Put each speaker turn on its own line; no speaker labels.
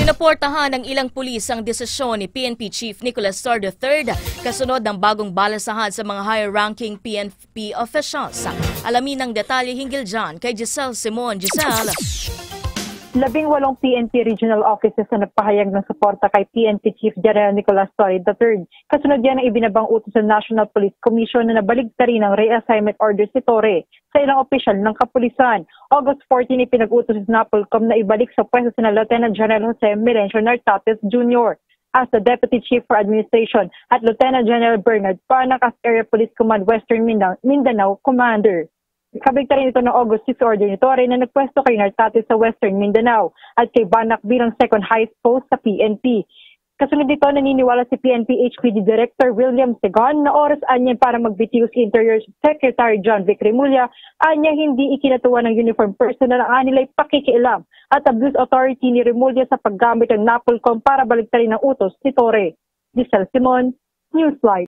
Sinaportahan ng ilang pulis ang desisyon ni PNP Chief Nicolas Torre III kasunod ng bagong balasahan sa mga higher-ranking PNP officials. Alamin ang detalye hinggil dyan kay Giselle Simon. Giselle.
18 PNP regional offices na nagpahayag ng suporta kay PNP Chief General Nicolas Torre III. Kasunod yan ang ibinabang utos sa National Police Commission na nabaligtarin ng reassignment orders si Torre sa ilang opisyal ng kapulisan. August 14, ipinag-utos sa NAPOLCOM na ibalik sa pwesto sina Lieutenant General Jose Melencio Nartates Jr. as the Deputy Chief for Administration at Lieutenant General Bernard Panak as Area Police Command Western Mindanao Commander. Kabaligtarin ito ng August 6 order ni Torre na nagpwesto kay Nartates sa Western Mindanao at kay Banak bilang second highest post sa PNP. Kasunod dito, naniniwala si PNP HPD Director William Segon na oras anya para magbitiw si Interior Secretary John Vic Remulla anya hindi ikinatuwa ng uniform personnel ang anilay pakikialam at abuse authority ni Remulla sa paggamit ng NAPOLCOM para baligtarin ang utos ni Torre. Giselle Simon, Newsline.